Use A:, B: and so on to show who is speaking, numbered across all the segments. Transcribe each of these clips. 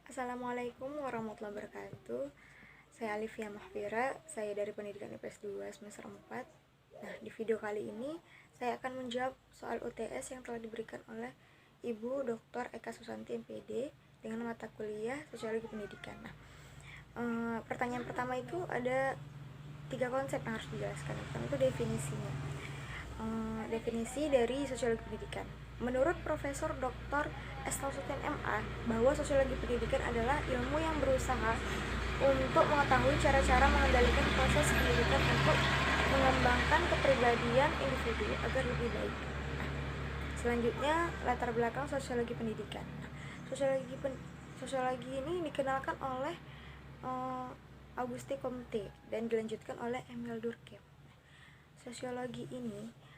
A: Assalamualaikum warahmatullahi wabarakatuh. Saya Alifia Mahfira, saya dari Pendidikan IPS 2 semester 4. Nah, di video kali ini saya akan menjawab soal UTS yang telah diberikan oleh Ibu Dr. Eka Susanti MPD dengan mata kuliah Sosiologi Pendidikan. Nah, pertanyaan pertama itu ada 3 konsep yang harus dijelaskan. Yang pertama itu definisinya. Definisi dari sosiologi pendidikan. Menurut Profesor Dr. S. Tausutin MA, bahwa sosiologi pendidikan adalah ilmu yang berusaha untuk mengetahui cara-cara mengendalikan proses pendidikan untuk mengembangkan kepribadian individu agar lebih baik. Selanjutnya, latar belakang sosiologi pendidikan. Sosiologi ini dikenalkan oleh Auguste Comte dan dilanjutkan oleh Emile Durkheim. Sosiologi ini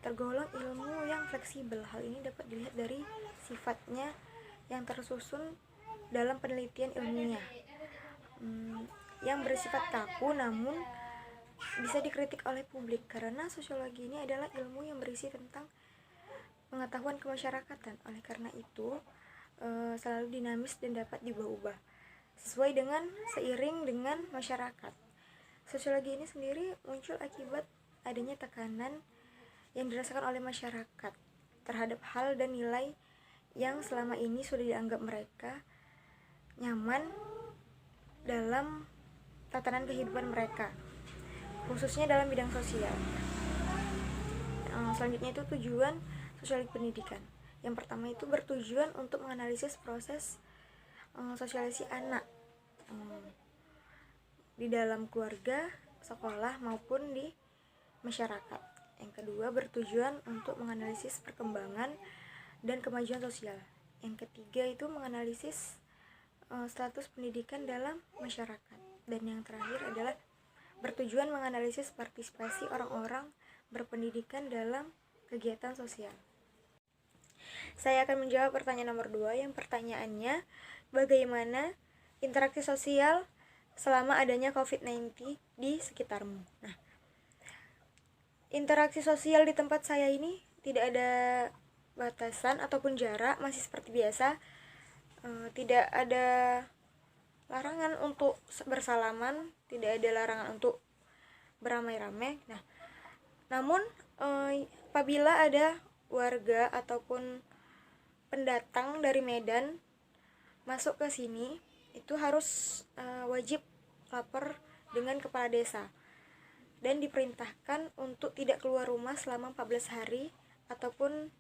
A: tergolong ilmu yang fleksibel. Hal ini dapat dilihat dari sifatnya yang tersusun dalam penelitian ilmiah yang bersifat kaku namun bisa dikritik oleh publik, karena sosiologi ini adalah ilmu yang berisi tentang pengetahuan kemasyarakatan. Oleh karena itu selalu dinamis dan dapat diubah-ubah sesuai dengan seiring dengan masyarakat. Sosiologi ini sendiri muncul akibat adanya tekanan yang dirasakan oleh masyarakat terhadap hal dan nilai yang selama ini sudah dianggap mereka nyaman dalam tatanan kehidupan mereka, khususnya dalam bidang sosial. Selanjutnya itu tujuan sosiologi pendidikan. Yang pertama itu bertujuan untuk menganalisis proses sosialisasi anak di dalam keluarga, sekolah maupun di masyarakat. Yang kedua, bertujuan untuk menganalisis perkembangan dan kemajuan sosial. Yang ketiga itu menganalisis status pendidikan dalam masyarakat. Dan yang terakhir adalah bertujuan menganalisis partisipasi orang-orang berpendidikan dalam kegiatan sosial. Saya akan menjawab pertanyaan nomor 2 yang pertanyaannya, bagaimana interaksi sosial selama adanya COVID-19 di sekitarmu? Nah, interaksi sosial di tempat saya ini tidak ada batasan ataupun jarak, masih seperti biasa. Tidak ada larangan untuk bersalaman, tidak ada larangan untuk beramai-ramai. Nah, namun apabila ada warga ataupun pendatang dari Medan masuk ke sini, itu harus wajib lapor dengan kepala desa dan diperintahkan untuk tidak keluar rumah selama 14 hari ataupun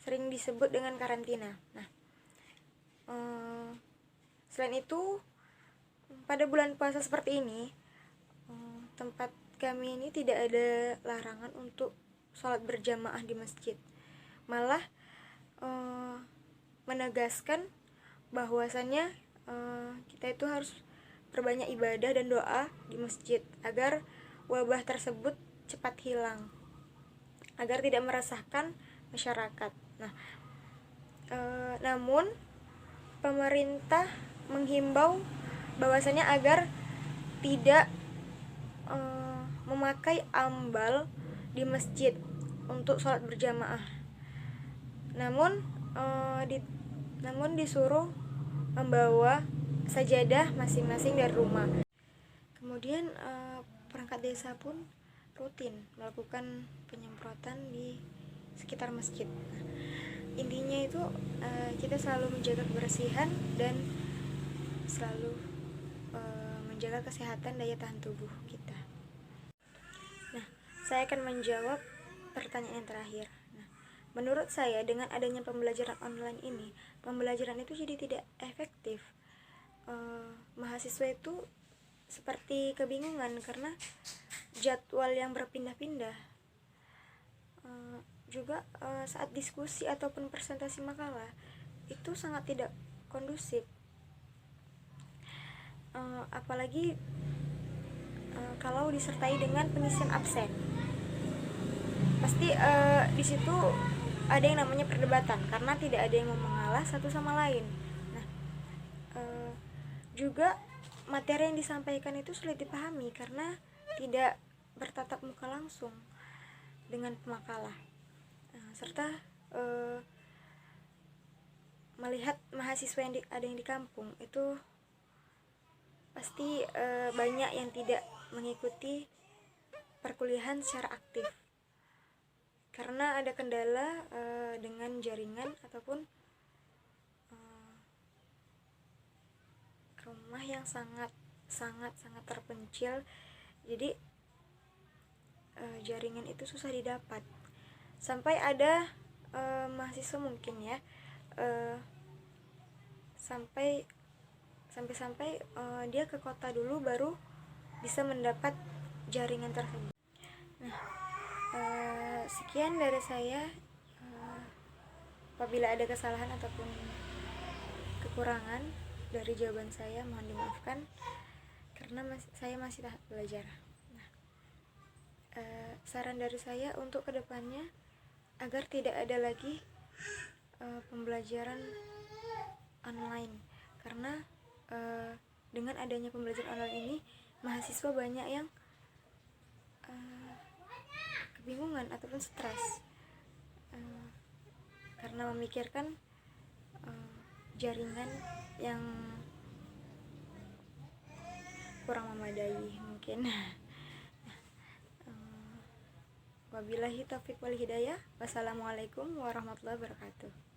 A: sering disebut dengan karantina. Nah, selain itu pada bulan puasa seperti ini, tempat kami ini tidak ada larangan untuk sholat berjamaah di masjid. Malah menegaskan bahwasannya kita itu harus perbanyak ibadah dan doa di masjid agar wabah tersebut cepat hilang, agar tidak meresahkan masyarakat. Nah, namun pemerintah menghimbau bahwasanya agar tidak memakai ambal di masjid untuk sholat berjamaah. Namun disuruh membawa sajadah masing-masing dari rumah. Kemudian perangkat desa pun rutin melakukan penyemprotan di sekitar masjid. Intinya itu kita selalu menjaga kebersihan dan selalu menjaga kesehatan daya tahan tubuh kita. Nah, saya akan menjawab pertanyaan yang terakhir. Nah, menurut saya dengan adanya pembelajaran online ini, pembelajaran itu jadi tidak efektif. Mahasiswa itu seperti kebingungan karena jadwal yang berpindah-pindah. Juga saat diskusi ataupun presentasi makalah itu sangat tidak kondusif. Apalagi kalau disertai dengan pengisian absen, pasti di situ ada yang namanya perdebatan karena tidak ada yang mau mengalah satu sama lain. Nah, juga materi yang disampaikan itu sulit dipahami karena tidak bertatap muka langsung dengan pemakalah, serta melihat mahasiswa yang ada yang di kampung itu pasti banyak yang tidak mengikuti perkuliahan secara aktif karena ada kendala dengan jaringan ataupun rumah yang sangat terpencil. Jadi jaringan itu susah didapat. Sampai ada mahasiswa mungkin ya sampai dia ke kota dulu baru bisa mendapat jaringan tersebut. Nah, sekian dari saya. Apabila ada kesalahan ataupun kekurangan dari jawaban saya, mohon dimaafkan karena saya masih tahap belajar. Nah, saran dari saya untuk kedepannya agar tidak ada lagi pembelajaran online, karena dengan adanya pembelajaran online ini mahasiswa banyak yang kebingungan ataupun stres karena memikirkan jaringan yang kurang memadai mungkin. Wabillahi taufiq wal hidayah. Wassalamualaikum warahmatullahi wabarakatuh.